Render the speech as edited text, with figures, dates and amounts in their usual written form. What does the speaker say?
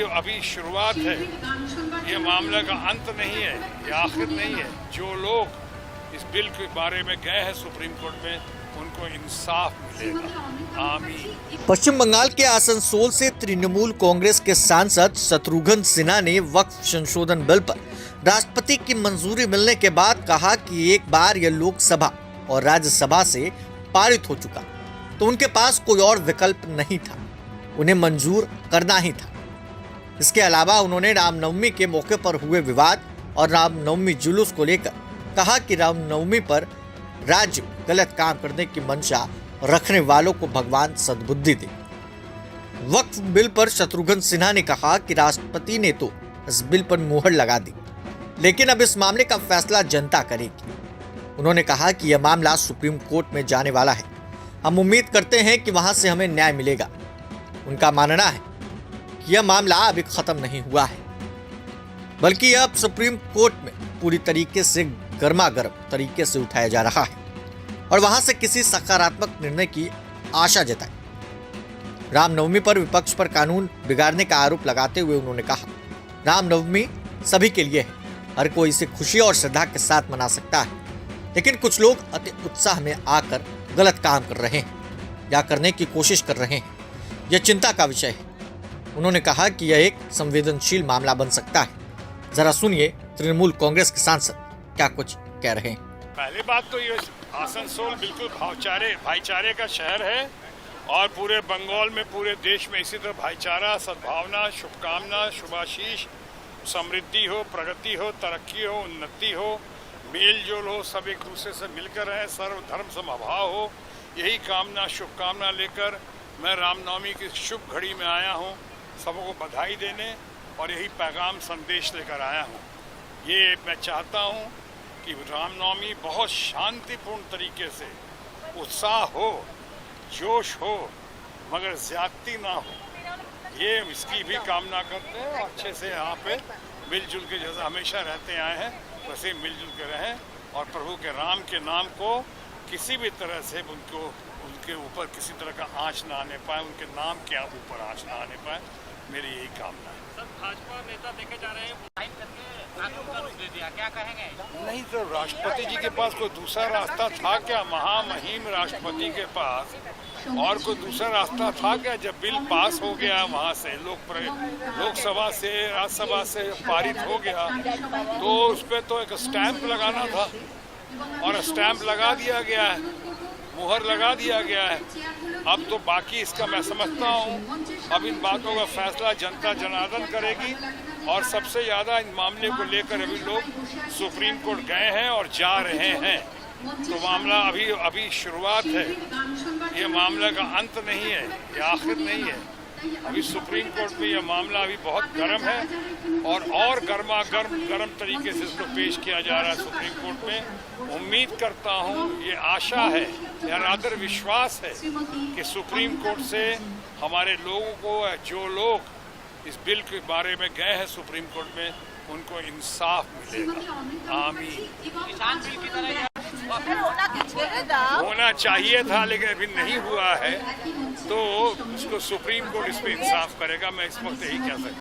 अभी शुरुआत है। ये मामले का अंत नहीं है, ये आखिर नहीं है। जो लोग इस बिल के बारे में गए हैं सुप्रीम कोर्ट में, उनको इंसाफ मिलेगा। आमीन। पश्चिम बंगाल के आसनसोल से तृणमूल कांग्रेस के सांसद शत्रुघ्न सिन्हा ने वक्फ संशोधन बिल पर राष्ट्रपति की मंजूरी मिलने के बाद कहा कि एक बार यह लोकसभा और राज्यसभा से पारित हो चुका तो उनके पास कोई और विकल्प नहीं था, उन्हें मंजूर करना ही था। इसके अलावा उन्होंने रामनवमी के मौके पर हुए विवाद और रामनवमी जुलूस को लेकर कहा कि रामनवमी पर राज्य गलत काम करने की मंशा रखने वालों को भगवान सद्बुद्धि दे। वक्फ बिल पर शत्रुघ्न सिन्हा ने कहा कि राष्ट्रपति ने तो इस बिल पर मुहर लगा दी, लेकिन अब इस मामले का फैसला जनता करेगी। उन्होंने कहा कि यह मामला सुप्रीम कोर्ट में जाने वाला है, हम उम्मीद करते हैं कि वहां से हमें न्याय मिलेगा। उनका मानना है कि यह मामला अभी खत्म नहीं हुआ है, बल्कि यह अब सुप्रीम कोर्ट में पूरी तरीके से गर्मागर्म तरीके से उठाया जा रहा है और वहां से किसी सकारात्मक निर्णय की आशा जताई। रामनवमी पर विपक्ष पर कानून बिगाड़ने का आरोप लगाते हुए उन्होंने कहा, रामनवमी सभी के लिए है, हर कोई इसे खुशी और श्रद्धा के साथ मना सकता है, लेकिन कुछ लोग अति उत्साह में आकर गलत काम कर रहे हैं या करने की कोशिश कर रहे हैं। यह चिंता का विषय है। उन्होंने कहा कि यह एक संवेदनशील मामला बन सकता है। जरा सुनिए तृणमूल कांग्रेस के सांसद क्या कुछ कह रहे हैं। पहली बात तो ये आसनसोल बिल्कुल भाईचारे का शहर है और पूरे बंगाल में, पूरे देश में इसी तरह भाईचारा, सद्भावना, शुभकामना, शुभाशीष, समृद्धि हो, प्रगति हो, तरक्की हो, उन्नति हो, मेल जोल हो, सब एक दूसरे से मिलकर रहें, सर्वधर्म समभाव हो, यही कामना, शुभकामना लेकर मैं रामनवमी की शुभ घड़ी में आया हूँ, सबको बधाई देने और यही पैगाम संदेश लेकर आया हूँ। ये मैं चाहता हूँ कि रामनवमी बहुत शांतिपूर्ण तरीके से, उत्साह हो, जोश हो, मगर ज्यादती ना हो, ये इसकी भी कामना करते हैं। अच्छे से यहाँ पे मिलजुल के जैसा हमेशा रहते आए हैं वैसे मिलजुल के रहें और प्रभु के राम के नाम को किसी भी तरह से उनके ऊपर किसी तरह का आँच ना आने पाए, उनके नाम के ऊपर आँच ना आने पाए, मेरी यही कामना है। सर, भाजपा नेता देखे जा रहे हैं, दे दिया, क्या कहेंगे? नहीं तो राष्ट्रपति जी के पास कोई दूसरा रास्ता था क्या? महामहिम राष्ट्रपति के पास और कोई दूसरा रास्ता था क्या? जब बिल पास हो गया वहाँ से लोकसभा से, राज्यसभा से पारित हो गया तो उस पर तो एक स्टैंप लगाना था और स्टैंप लगा दिया गया है, मुहर लगा दिया गया है। अब तो बाकी इसका मैं समझता हूँ अब इन बातों का फैसला जनता जनार्दन करेगी और सबसे ज़्यादा इन मामले को लेकर अभी लोग सुप्रीम कोर्ट गए हैं और जा रहे हैं। तो मामला अभी शुरुआत है, ये मामले का अंत नहीं है, ये आखिर नहीं है। अभी सुप्रीम कोर्ट में यह मामला अभी बहुत गर्म है और गर्म तरीके से इसको पेश किया जा रहा है सुप्रीम कोर्ट में। उम्मीद करता हूँ, ये आशा है या रादर विश्वास है कि सुप्रीम कोर्ट से हमारे लोगों को, जो लोग इस बिल के बारे में गए हैं सुप्रीम कोर्ट में, उनको इंसाफ मिलेगा। आमीन। किसान बिल की तरह होना चाहिए था लेकिन अभी नहीं हुआ है, तो उसको सुप्रीम कोर्ट इस पे इंसाफ करेगा। मैं इस वक्त यही कह सकता हूँ।